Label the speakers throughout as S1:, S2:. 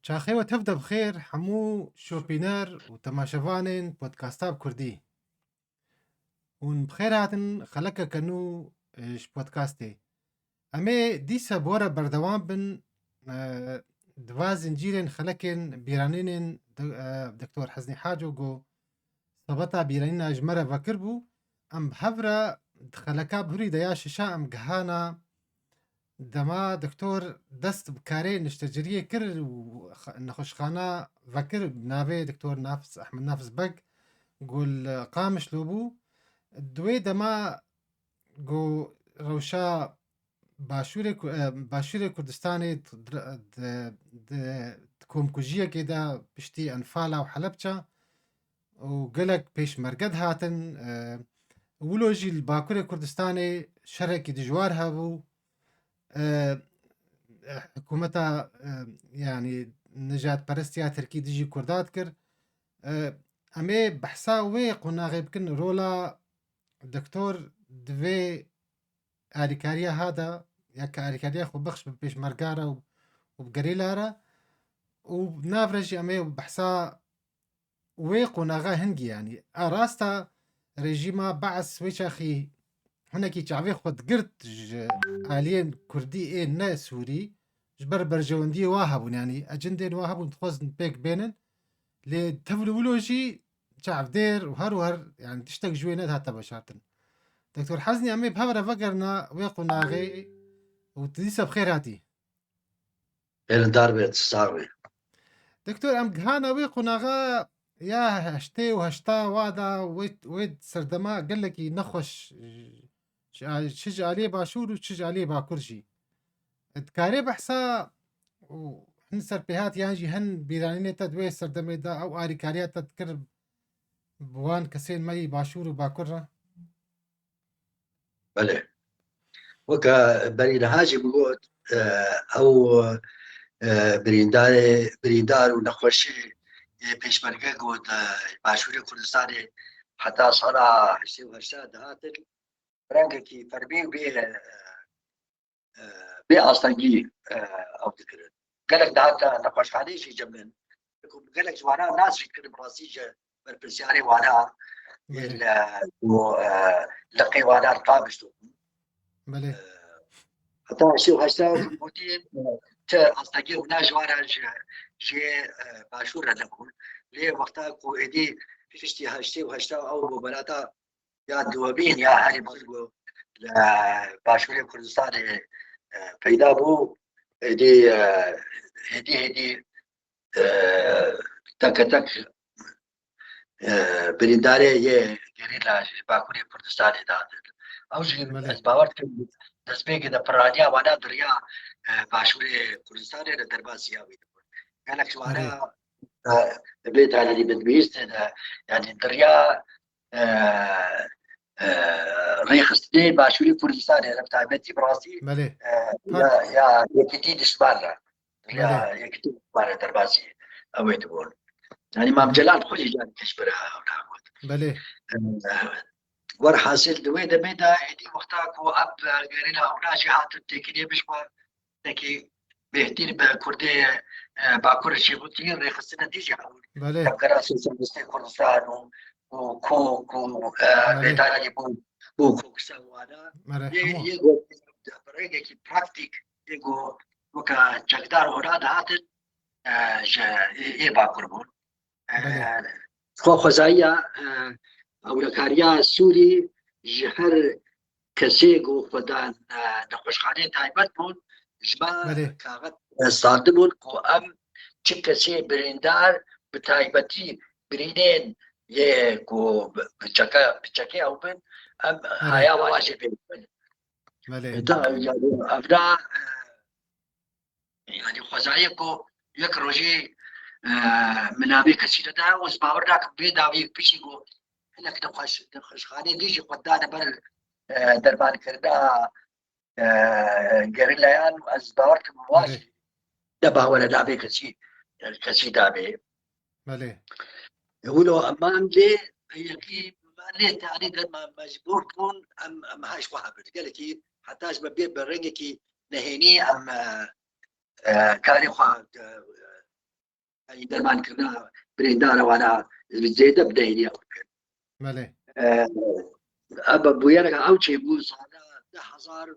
S1: چاخەوە تەفدە بخێر هەموو شۆپینەر و تەماشەوانên پۆدکاستا کوردی hûn bixêr hatin xelekeke nû ji podkastê. Em ê dîsa bore berdewam bin diva zincîrên xelekên bîranînên Dr. Hezî Haco got sebeta bîranîna ji me re vekir bû, em bi hev re di xeleka bihûrî de ya şişa em gihana dema doktor dest bi karê nişteceriyê kir û nexweşxana vekir navê Dr. Nafis Ehmed Nafis Beg gul Qamişlo bû. Di wê dema got rewşa başûrê Kurdistanê di komkujiyekê de piştî Enfala û Helepça û gelek pêşmerge dihatin. Wilo jî li Bakurê Kurdistanê şerekî dijwar hebû. Hikûmeta yanî nijadperestiya Tirkî dijî Kurda dikir. Em ê behsa wê qonaxê bikin rola doktor di vê alîkariya hada ya ka alîkariya xwe bixş bi pêşmerga re û bi gerîla re û nav re jî em ê behsa wê qonaxa hingî yanî a rasta rejîma Beas wê çaxî hinekî çavê xwe digirt ji aliyên Kurdî ê ne Sûrî ji ber berjewendiyê wa hebûn yanî ecendên wa hebûn dixwazin pêk bênin lê tevlû jî çavdêr û her yani tiştek ji wê nedihate veşartin. Dr. Hezî em ê bi hev re vegerina wê qonaxê û tu dîsa bi xêr hatî.
S2: Elindar bêt sağ wê.
S1: Doktor em gihana wê qonaxa ya heştê û heşta wa da wê serdema gelekî nexweş çi ji aliyê Başûr û çi ji aliyê Bakur jî. Dikarî behsa û hin serpêhatiyan jî hin bîranînê te di wê serdemê de ew alîkariya te dikir bi wan kesên me yî Başûr û Bakur re?
S2: Belê. Weka berînehacî bigot ew birîndar û nexweşî pêşmerge got Başûrê Kurdistanê heta sala heştê û heşta dihatin rengekî ferbî û bê astengî ew dikirin. Gelek dihata nexweşxaneyê jî cemên gelek ji wana nas jî dikirin rastî ji berpirsyarê wana û liqê wana li Qamişlo bû.
S1: Belê.
S2: Heta heştê û hexta gotîn ti astengî û ji wana jê Başûr re nebûn lê wexta ku êdî piştî heştê û heşta ew bo belata ya diwebîn ya herî bazî got li Başûrê Kurdistanê peyda bû êdî teketek birîndarê yê gerîla ji Bakurê Kurdistanê datin. Ew jî ez bawer dikim destpêkê de piraniya wana diriya Başûrê Kurdistanê li derbasiya wî dibûn. Gelek ji wana divê tanî bidbîstê de yanî diriya rêxistinê Başûrê Kurdistanê re bi taybetî bi rastî ya yekîtî dijbar re yekîtî dijbar re derbasî ew ê dibûn. Yani Mam Celal xwe jî carekê ji ber hewla got.
S1: Belê.
S2: Werhasil di wê demê de êdî wexta ku ev gerîla ewla jî hatin têkiliyê bişwa nekî bêhtir bi Kurdê Bakurê Şêxutiyê rêxistina dî jî hebûn. Tevgera Sosyalîstê Kurdistan û Kok û bêtanî bû kokisa wana yê got rengekî praktîk yê got weka çekdar hûna dihatin ji ê Bakur bûn. Xwezaiya ewlekariya Sûrî ji her kesê got xwedan nexweşxaneyên taybet bûn ji me kaxet standibûn ku em çi kesê birîndar bi taybetî birînên yê ku bi çekê ew bin em haya wan jê pê bibin. Ev da yanî xwezayê ku yek rojê min navê kesî re da ez bawer nakim bê dawiyek pişî got hinek nexweşxaneyê dî jî xwedane ber derbankirina gerîlayan ez bawer dikim wan jî ne bawere navê kesî dabê. Wilo eman lê yekî lê tanî derman mecbûr bûn em haş wiha bin gelekî heta ji bi rengekî nehênî em karê xwe يعني درمان كنا بريندانا وانا زيادة بداية
S1: بله
S2: أبا بويانا أو شيء بوز هذا 10,000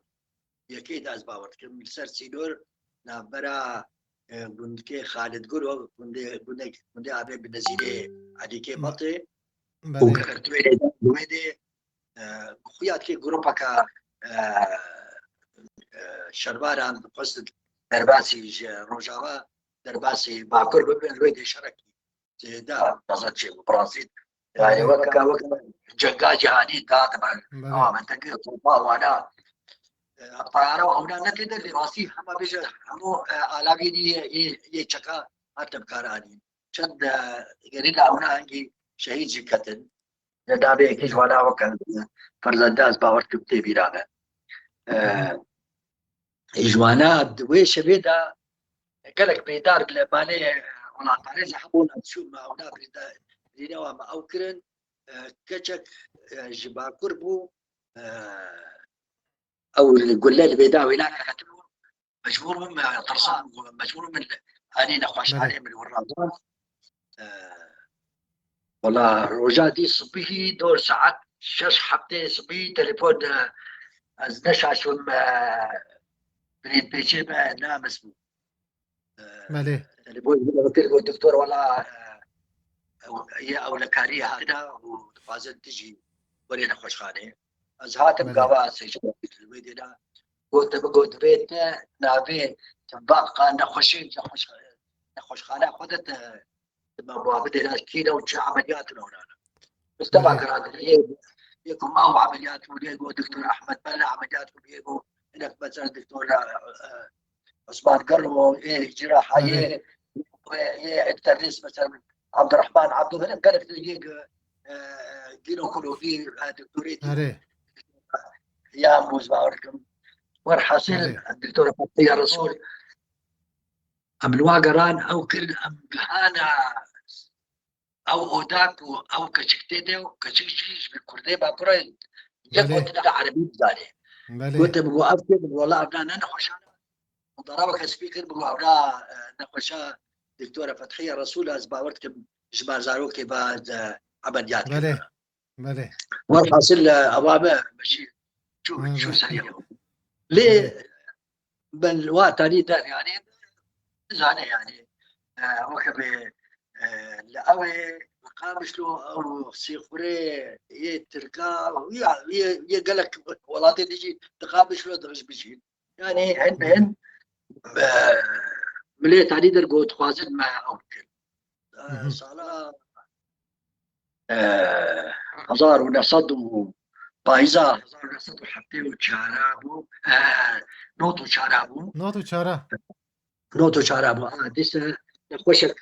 S2: يكيد از باورد كم سر سيدور نبرا بندكي خالد قولوا بندي أبي بنزيله عديكي بطي
S1: بله
S2: وكرتوي دويدي خويات كي جروبا كا شرباران قصد درباسي روجاوا درباسي باكر ببن دويدي شركي زيدا نظرت شيء برازيل يعني وكا جنگا جهاني دا طبعا من تقول طوبا وانا طيارة وهنا نتيجة لراسي هم بيجي همو علاقي دي يشكا هاتم كاراني شد غريلا هنا عندي شهيد جكتن ندابي كيش وانا وكان فرزنداز باور كبتي بيرانا إجوانا دوي شبيدا قالك بيدار بلباني ولا طاري زحبون أتشوف ما هنا بيدا لينا ما أوكرن كشك جبا كربو او القلال بيداوي هناك كتبوا مجبور من طرسان مجبور من اني نخش عليه من الرمضان والله رجع دي صبيه دور ساعات شش حبتين صبي تليفون از نشعش بريد بيجي ما نام اسمه تليفون الدكتور والله او لكاريه هكذا وفازت تجي ورينا خوش خانه از هاتم قوا سيجي الويدنا قلت بيتنا نابين تبقى نخشين نخش خانه خدت مبابد هنا كينا وجه عمليات هنا بس طبعا كانت يكون معه عمليات وليقو دكتور احمد بلا عمليات وليقو هناك مثلا دكتور عثمان قرمو جراحه التدريس مثلا عبد الرحمن عبده هنا قالت لي جينيكولوجي دكتوريتي يا موز باوركم ورحاصل الدكتوره فتحيه رسول ام الواقران او كل ام بهانا او اوداك او كشكتيدو كشكشيش بالكردي باكورين يقول عربي زاني قلت بوقف والله ابنا نخش وضربك سبيكر بقول نخشا دكتوره فتحيه رسول از باوركم جبار زاروكي بعد عمليات
S1: بله
S2: والحاصل اوامر ماشي شو سريع ليه بالوقت ده يعني زانه يعني وكبه لأوي قامش له او سيخوري يتركا يقلك ولاتي تجي تقابش له دغش بشي يعني هن مليت علي درجو تخازن مع اوكل صالا 1900 بايزا 1900 حتى وشارابو نوتو شارابو ديس نخوشك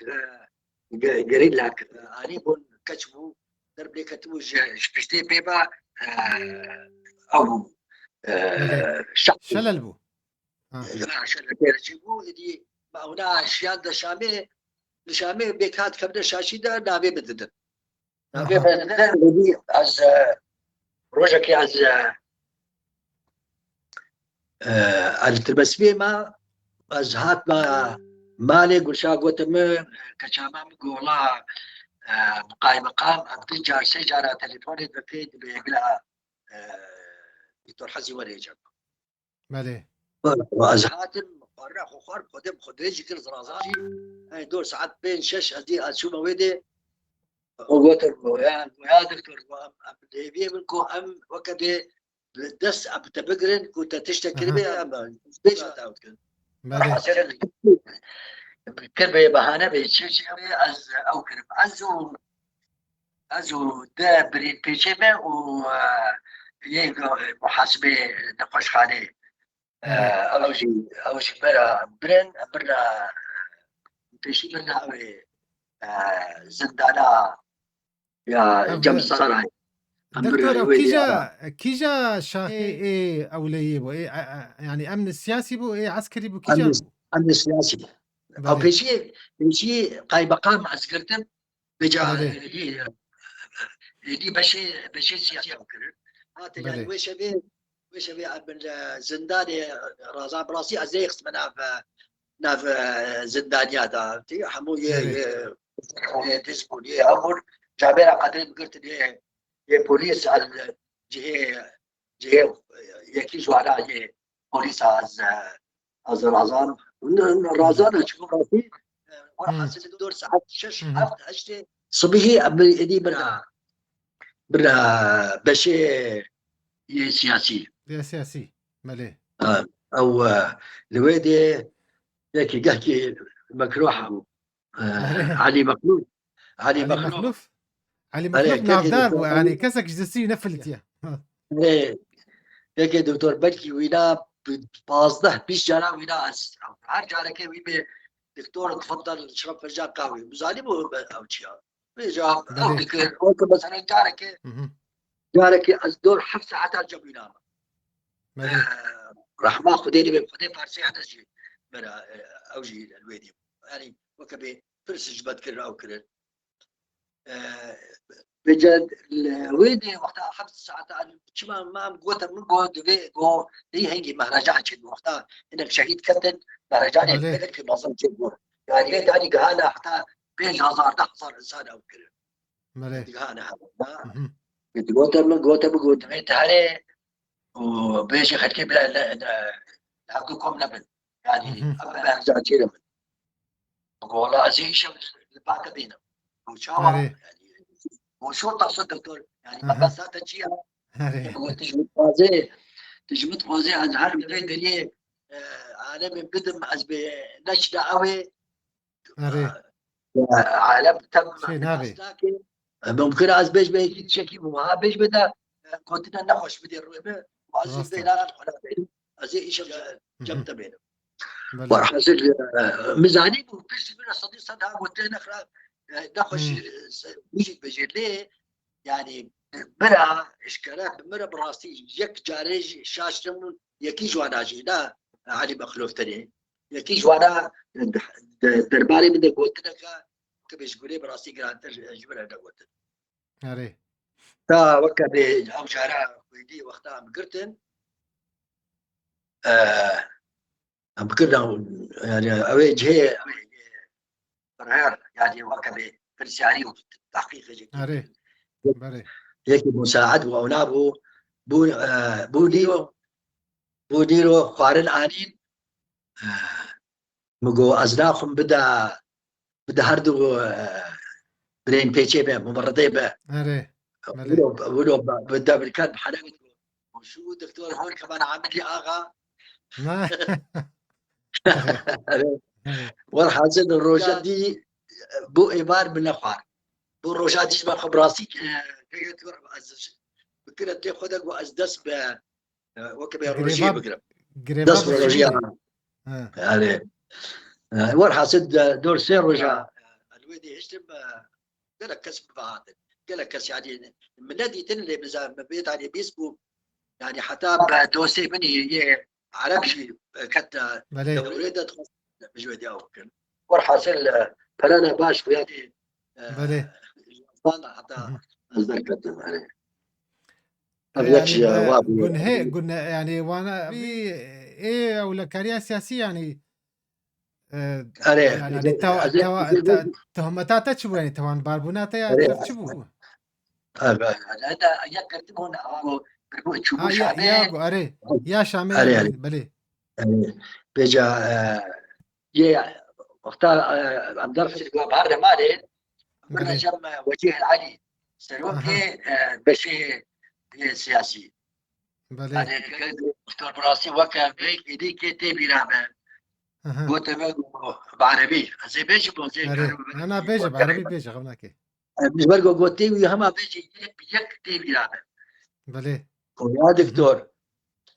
S2: قريب لك عليبون كتبوا دربلي كتبوا شبشتي بيبا او
S1: شلل
S2: بو دي هنا اشياء ده شامي بيكات كبده شاشيده نابي بدد نابي بدد دي از روجك از التبسبي ما از هات ما مالي قشا قلت ما كشامام قولا بقاي مقام ابتجار سيجاره تليفوني بفيد بيقلا دكتور حزي وريجا
S1: بله
S2: واز هاتم فرح وخر خدم خدريجي كل زرازاجي هاي دور ساعات بين شش ادي اشوف ويدي وقلت يا دكتور ابدي منكم ام وكبي دس اب تبقرن كنت تشتكي بي بيش تعود كن كلمه بهانه بيشي از او كلمه ازو ده برين بيشيمه و محاسبه نقاش خانه اوجي برا بيشي برنا زندانا يا جم صراحه
S1: دكتور كيجا ايه اوليه بو ايه يعني امن السياسي بو ايه عسكري بو كيجا
S2: امن السياسي او بيشي قاي مقام عسكرتم بجا دي بشي سياسي او كده هات يعني ويش ابي ابن زنداني رازا براسي ازيخ منها ناف زندانيا دا تي حمو تسبون أمر جابر قدرت قلت لي بوليس على جهة يكيزوا على بوليس از رازان رازان تشوف راسي وحاسس دور ساعات 6 7 8 صبحي ابدي برا بشي سياسي
S1: ملي
S2: او الويدي هيك يحكي مكروح علي مخلوف
S1: علي مخلوف نافدار يعني كسك جدسي نفلت يا
S2: هيك دكتور بلكي وينا 15 20 جانا وينا هر جانا كي وي دكتور تفضل اشرب فنجان قهوه مزالي مو او شيء بيجا او دكتور مثلا جارك الدور حف ساعات الجو ينام راح ما خديني بخدي فارسي حتى شيء من اوجي الويدي يعني وكبي فرس جبت كر او كر بجد الويدي وقتها 5 ساعات شما ما قوت من قوت جو هي هيجي مهرجان شد وقتها انك شهيد كابتن مهرجان في مصر جمهور يعني ليه تاني قهانا حتى بين 1000 انسان او كر قهانا قوت بقوت بيت عليه وبيجي خلكي بلا حقكم نبل يعني ارجع كذا والله زي شو الباقي بينا وشاور يعني وشو تقصد دكتور يعني ما بس تجيها تجمد خوازي از هر بداية دنيا عالم بدم از بنشدة قوي عالم تم ممكن از بيش بيجي تشكي وها بيش بدا كنت نخش بدي الروبه وعزيز بينا زي ايش جبت بينه وحصل ميزاني وبيش من الصديق صدها قلت له نخش ميجي بجي ليه يعني مرة اشكالات مرة براسي يك جارج شاشتم يكي جوانا جينا علي مخلوف تاني يكي جوانا درباري من قلت لك كبيش قولي براسي جرانتر جبنا قلت
S1: عليه
S2: تا وكا او شارع ويدي وقتها مقرتن مقرنا يعني اوي جهه يعني وكا بالسياري وتحقيق
S1: عليه
S2: هيك مساعد واونابو بو ديرو خوارن انين مگو ازناخم بدا هردو برين بيتشي به ممرضي به ولو بدا بالكاد بحلاوه وشو دكتور هون كمان عامل لي اغا والحاصل الروجات دي بو ايبار من اخوار بو الروجات دي ما خبراسي بكره تاخذك وازدس ب وكبه روجيه بقرب دس روجيه يعني والحاصل دور سير رجع الويدي يشتم قال لك كسب بعض قال لك كسب يعني من الذي تنلي بيت على بيسبو يعني حتى دوسي بني عرب شيء كتا دوريده تخص بجودي او كان والحاصل فلانا باش في هذه حتى ذكرت عليه
S1: يعني قلنا يعني وانا في ايه او الكارير السياسيه يعني يعني تهمتات تشبو يعني طبعا باربونات يا تشبو
S2: هذا يكتب هنا بربو تشوفوا شامي
S1: يا شامي بلي
S2: بيجا يا وقتها عم درس الجواب مالي من جم وجيه العلي سلوكي بشي سياسي
S1: بلي
S2: دكتور براسي وكان هيك يديك تبي رابع قلت بعربي زي بيجي
S1: انا بيجي بعربي بيجي غناكي
S2: مش برجع قلت لي هما بيجي يك تبي رابع
S1: بلي
S2: يا دكتور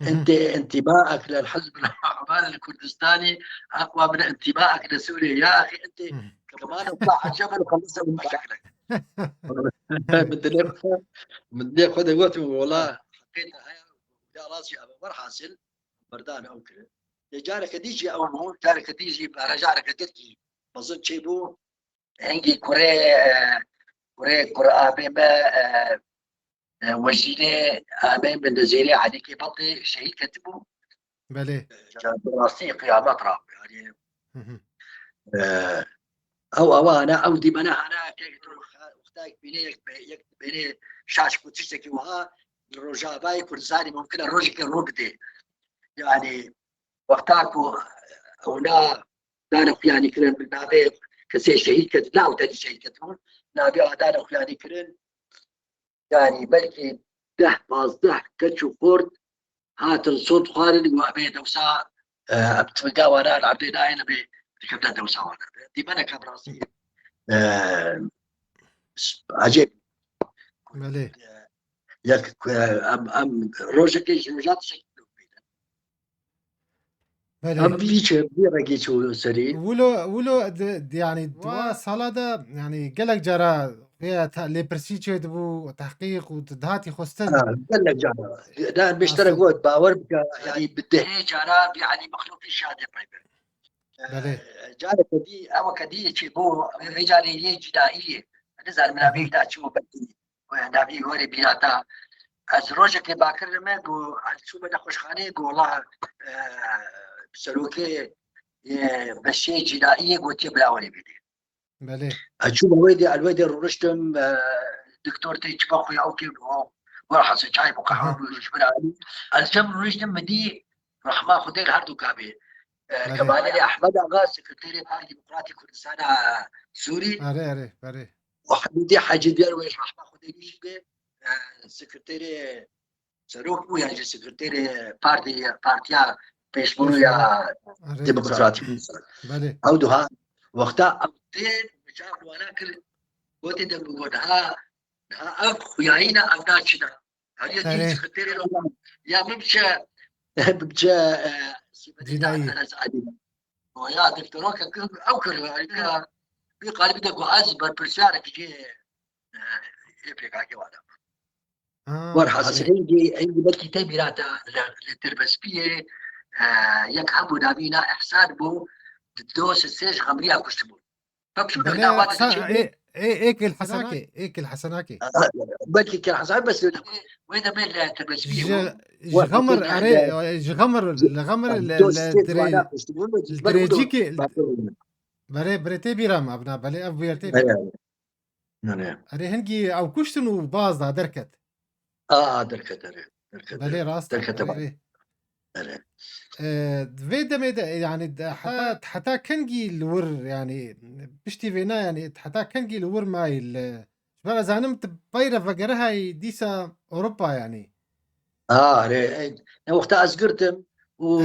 S2: انت انتمائك للحزب العمال الكردستاني اقوى من انتمائك لسوريا يا اخي انت كمان اطلع على الجبل وخلصها من مشاكلك بدي اخذ قلت والله حقيقه يا راسي ما حاصل بردان او كذا جارك ديجي او مو جارك ديجي رجعك تركي بظن شيء بو عندي كوري ابي وزيري امين بن الزيري عليك بطي شهيد كتبه
S1: بلي
S2: راسي قيامات راب يعني او انا او دي انا وقتاك بيني شاش كنتشتكي وها الرجاء كردستاني ممكن الروج كروكدي يعني وقتاك هنا دانا يعني كرن بالنابي كسي شهيد كد لا وتاني شهيد كتمون نابي دانا يعني كرن يعني بلكي ده باصده كتشو فورد هات الصوت خارج وابي دوسا ابتمقا وانا العبدي داين ابي كبدا دوسا وانا دي انا كبراسي عجيب
S1: بله
S2: ياك ام روجك روجات شكل
S1: بله
S2: ام بيش بيرقي شو سري
S1: ولو يعني دوا صلاة يعني قالك جرى فيها لبرسيتشو دبو تحقيق وتدهاتي خستن
S2: قال لك جانا ده بيشترك وقت باور يعني بالدهي جانا يعني مخلوق في الشهاده
S1: بله
S2: جانا كدي او كدي تشبو رجالي جدائيه نزل من ابيك دا تشوف بدي ونبي وري بياتا از روجك باكر ما جو شو بدا خوشخانه جو والله سلوكي بشي جدائيه قلت بلا ولي بيدي
S1: بله
S2: اشوف الويدي رشتم دكتور تيجي اخويا او كيف وراح جاي بقى جبنا الجم رشتم مدي راح ما خذ الهردو كابي كمان لي احمد اغا سكرتيري بارتي ديمقراطي كردستان سوري
S1: اري
S2: وحمدي حاجه ديال ويش راح ما خذ لي سكرتيري سروك ويا سكرتيري بارتيا بيشمرو يا ديمقراطي
S1: بله
S2: او دوها وقتها ابتين مشاف وانا كل وقت ها خوياينا ابناشنا هل يجي سكرتيري يا ممشى بمشى
S1: جدائية
S2: انا سعيد ويا دكتوروك او كل في قالب بدك وازبر برسالك جي يبرك على وانا ورحص عندي بدك تبيراتا للتربسبيه يك ابو دابينا احسان بو الدوس السيج غمريا كشتبون
S1: بله ايك الحسناكي
S2: بدك كالحسن بس وين بين التربسبيه
S1: جغمر اري جغمر لغمر الدريجيكي بريتي بيرام ابنا بلي اف بيرتي بيرام اري هنجي او كشتنو باز دا دركت
S2: دركت
S1: بلي راست
S2: دركت
S1: فيدا ميدا يعني حتى كنجي الور يعني بشتي فينا يعني حتى كنجي الور ماي شباب زانمت بايرة فقرها ديسا اوروبا يعني
S2: ري وقتها أذكرتم و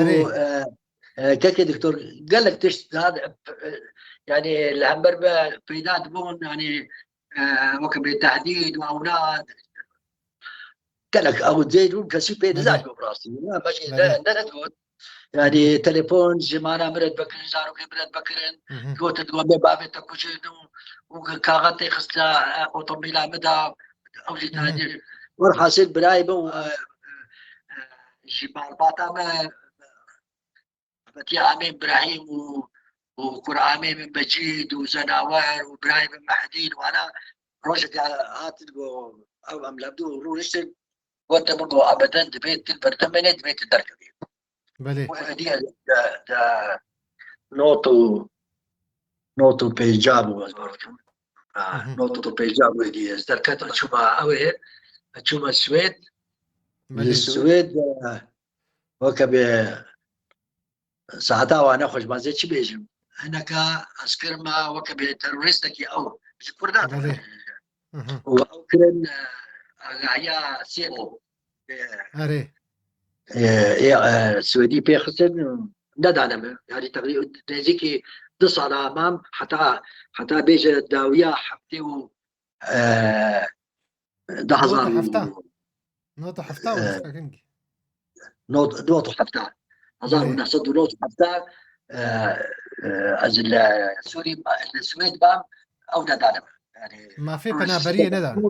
S2: كاكي دكتور قال لك تشت هذا يعني الهمبر بيداد بون يعني وقت بالتحديد واولاد قال لك او زيد كسي بيد زاد براسي لا ماشي ده تقول يعني تليفون جمانا مرد بكرن زارو مرد بكرن قلت دوا بابي تكوشنو وكاغتي خسلا اوتوموبيلا مدى او جيت هذه والحاصل برايبه جبال باطا بتي عمي ابراهيم وقرآمي من مجيد وزناوار وابراهيم من محدين وانا روجت هات او ام لابدو روشت وانت برضو ابدا دبيت البرلمان دبيت الدركه دي
S1: بلي
S2: ودي دا نوتو بيجابو نوتو بيجابو دي دركت تشوما اوي تشوما السويد السويد وكبي ساعتها وانا خوش ما زي بيجم هناك عسكر ما وكبي تروريستك او كردات وكرن غايا سيبو
S1: اري
S2: السويدي بيخسن ندعنا يعني تقريبا تزيكي دص على امام حتى بيجي الداويه حفتي دهزر
S1: نوتو حفتا ولا كنجي
S2: نوتو حفتا هزار ونحصد نوتو حفتا ازل سوري السويد بام او ندعنا يعني
S1: ما في بنابريه ندعنا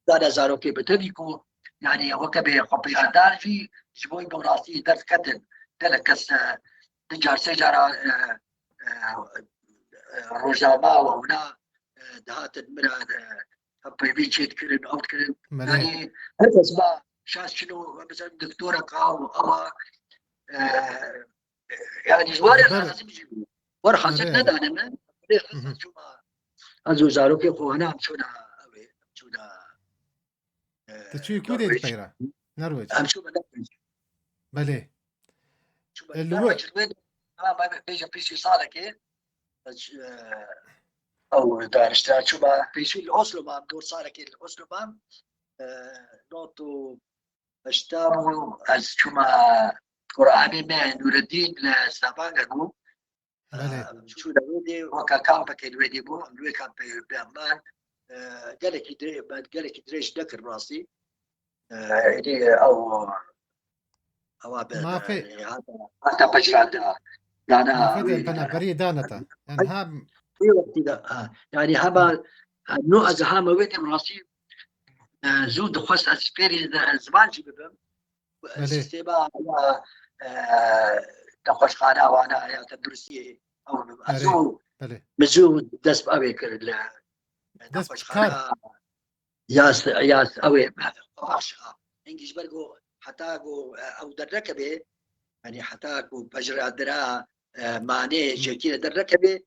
S2: دانا زاروكي بتبيكو يعني وكبي قبيان دارجي جبوي براسي درس كتن دلكس تجار سجارة رجاما وهنا دهات المراد قبي تشيت كرن أو كرن يعني هذا اسمع شاش شنو مثلا دكتورة قاو أو يعني جواري لازم يجيبوا ورخصت ندانه من خصت شو ما ازو زاروكي خو هنا مشونا اوي مشونا
S1: تشوي كودي دبيرا نرويج
S2: امشو بنرويج
S1: بله
S2: شو بنرويج وين ما بيجي بيشي صارك او دارشتا شو ما بيشي الاوسلو ما دور صارك الاوسلو ما نوتو اشتامو از شو ما قرآني ما نور الدين لسابانغو شو الويدي وكا كامبك الويدي بو الويدي كان بأمان قالك دريش ذكر راسي إلي أو
S1: ما في
S2: هذا بجراد
S1: ما في بنا بري دانتا يعني هم
S2: يعني هما نو از هما ويدي راسي زود خص اسبيري زمان جيبهم سيستما نقاش خانه وانا يا تدرسيه او ازو مزو دس ابي كل نقاش خانه ياس اوي باش انجلش برجو حتى او دركبه يعني حتى بجرى درا معناه جيكي دركبه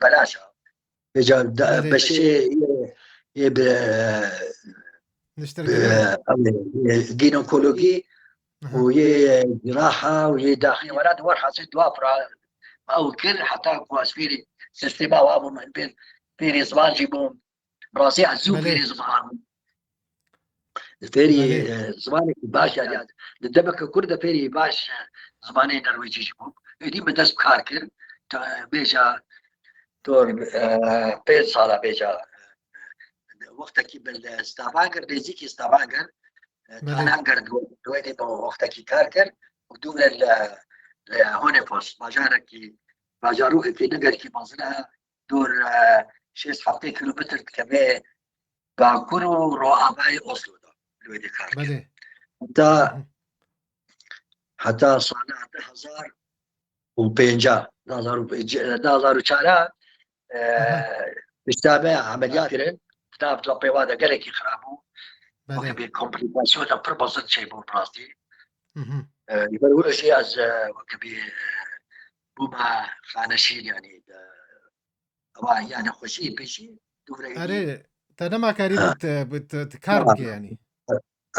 S2: بلاش بشي
S1: نشترك
S2: جينيكولوجي وهي جراحه وهي داخليه ولا دور حسيت وافره او كل حتى كواسفيري سيستما وابو من بين فيري زمان جيبون راسي عزو فيري زمان فيري زمانك باش يعني دبك كرده فيري باش زماني نرويجي جيبون دي بدس بكاركر بيجا دور بيت صار بيجا وقتك بالستافانجر بيزيكي ستافانجر انا انقر دويني وقتك كاركر ودول هونيفوس باجاروه في نقر كي مازنها دور 6 كيلومتر كمان باكورو رواباي اوسلو دويني كاركر حتى صنع 1000 وبينجا دازارو چارا بشتابه عمليات كرن كتاب طلبي وادا قالك يخربوا وكبي كومبليكاسيون بربصت شيء مو براستي يقولوا شيء از وكبي بوما خانشين يعني يعني خوشي بشي
S1: اري تنما كاري بتكاربك يعني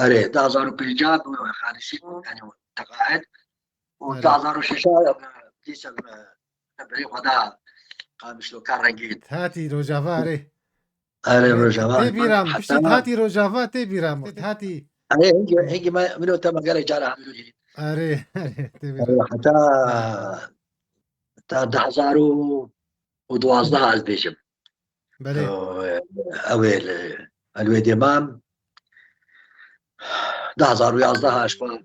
S2: اري دازارو بيجاب خانشين يعني تقاعد ودازارو شيشا كيسا بريق ودا قامش لو كان رنجيت
S1: هاتي روجافا اري
S2: روجافا
S1: تبيرام بشت هاتي روجافا تبيرام هاتي
S2: اري هيجي ما منو تم قال جارها
S1: اري تبيرام
S2: حتى 2012 البيجم
S1: بله
S2: اويل الويدي مام 2011 اشبه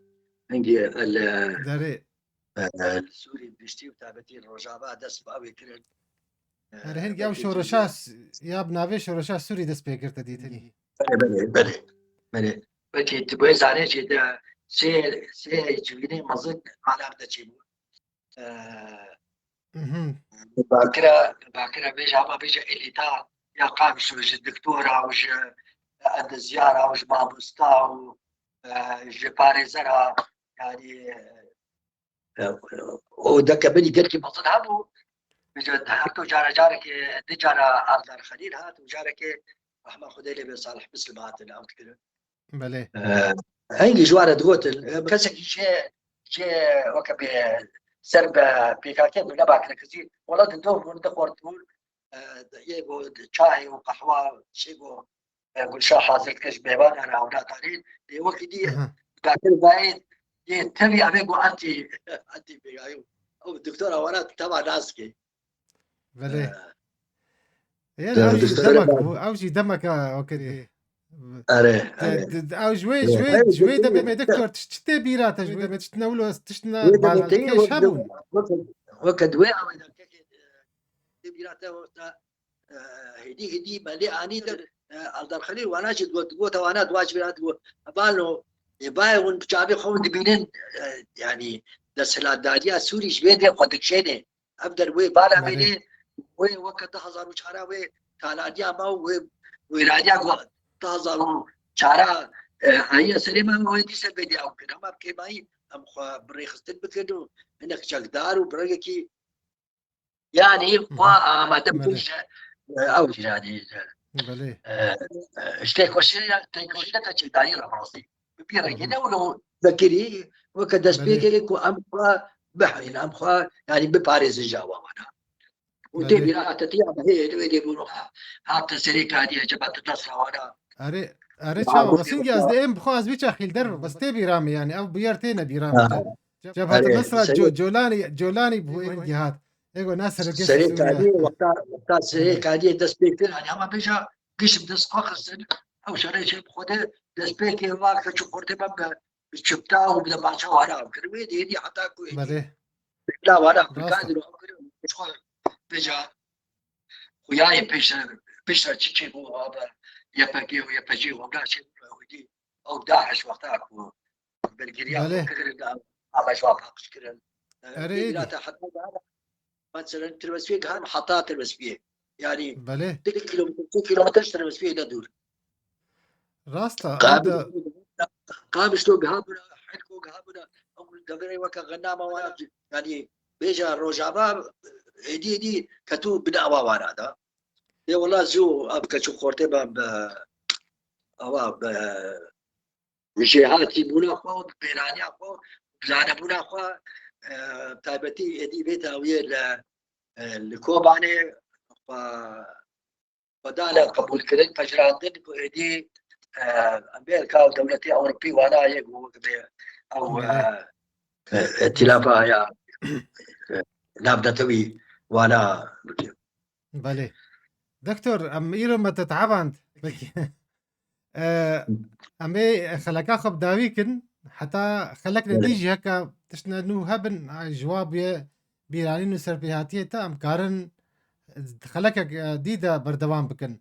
S2: هنجي
S1: داري
S2: السوري بيشتي وتابتين رجابا دس باوي كرن
S1: هنجي او شورشاس يا بنافي شورشاس سوري دس بيكرت ديتني
S2: بله بكي تبوي زاني جدا سي جويني مزد معلم دجيبو باكرة بيجا إليتا يا قامش وج الدكتورة وج عند الزيارة وج ماموستا وج باريزرا يعني ودك بني قلت مصد همو بيجا هاتو جارك دي جارة أرض الخليل هاتو جارك أحمد خديلي بن صالح مسلمات اللي أو كده
S1: بله
S2: هنجي جوارة دوت كسك شيء وكبي سرب بيكاكي ولا باكر كثير ولا تدور من تقور تقول يجو شاي وقهوة شيء يقول شا حاضر كش بيبان أنا أولاد طارين وقت دي باكر بعيد تبي أبيكو أنتي بيجايو أو الدكتورة وانا تبع ناسكي
S1: بله يا أوجي دمك أوكي او جوي دم دكتور تشتي بيرات جوي دم تشتناولو تشتنا بالكيش هبون
S2: وقد وي او بيرات هدي مالي اني الدار خليل وانا جد قلت وانا دواج بيرات بالو يباي ون بجابي خون دبينن يعني لسلا داريا سوري جبيد قدك شيني ابدر وي بالا بيني وي وقت 1000 وي كالاديا ما وي راديا 1000 چارا هي سليمه ويدي سبدي او كده ما بكي ماي ام بريخ استد بكدو انك شقدار وبرقكي يعني ما
S1: بله
S2: تمكنش او يعني
S1: بله
S2: اشتيك وشيء تنكوشنا تجداني راسي بيرا
S1: مهم.
S2: كده ولو ذكري وكذا
S1: بله
S2: سبيكي وامخا بحرين امخا يعني بباريس الجوا وانا ودي
S1: بله
S2: بيرا تتيا هي ودي بيروح حتى شركه هذه جبهه النصر وانا
S1: أري شاما
S2: معقول
S1: بس إنجي أزدي إم بخو أز بيشا خيل در بس تي بيرامي يعني أو بيارتينا بيرامي جبهة النصرة جولاني بهو إيجو جهات إيجو ناصر القس
S2: الشركه هذه
S1: سوريا
S2: وقتها
S1: بله
S2: الشركه هذه تسبيكي يعني اما بيجا قش بدس قخص او شري شيء بخده تسبيكي واقع شو قرتي بقى شفتها وبدا ما شاء الله كروي دي حتى كوي
S1: بله
S2: لا وانا
S1: راستا
S2: بالكادر مش بيجا وياي بيش تشي هو هذا يبقي ويبجي ولا شيء ودي او داعش وقتها بالجريان
S1: بله
S2: وكذا على جواب كذا
S1: أري
S2: دي
S1: إيجي
S2: بلا حتى مثلا تلبس فيه كان محطات تلبس فيه يعني
S1: بله
S2: 2 كيلومتر تلبس فيه دور
S1: راستا
S2: قابل
S1: أودا
S2: قابل شو قهابنا حلكو قهابنا او دغري وكا غنامه يعني بيجا روجابا دي كتو بنا وانا هذا دي والله زو ابكا شو خورتي باب او جهاتي بونا خو بيراني خو بزانا بونا خو تایبەتی ئەدی بێت هاویە لە کۆبانێ بەدا لە قبولکردن پەژراندن بۆ ئێدی ئەمریکا و دەوڵەتی ئەوروپی وانا یەک بێ ئەو
S1: بله
S2: ئەتیلافە هەیە نابدەتەوی وانا
S1: بله دكتور أم إيرو ما تتعبند بكي أمي خلقا خب داويكن حتى خلقنا ديجي هكا تشنا نو هبن جواب بيراني نو سربيهاتية تا أم كارن خلقا ديدا بردوام بكن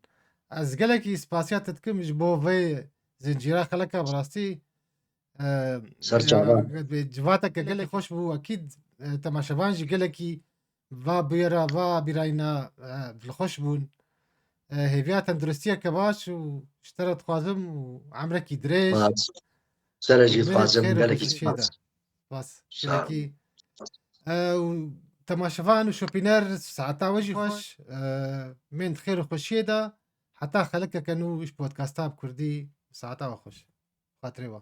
S1: از گلکی سپاسیات تکم جبو في زنجيرة خلقا براستي جواتا كجلك خوش بو أكيد تماشافانجي جلكي va بيرا va بيراينا الخوش بون هيفيا تندرستيا كباش واشترت خوازم وعمركي دريج
S2: سرجي
S1: ومنت
S2: خوازم
S1: خير
S2: قالك
S1: وخش شيدا بس كلكي تماشفان وشوبينر ساعتا وجي خوش من خير وخش شيدا حتى خلقك كانوا ايش بودكاستات كردي ساعتا وخش خاطري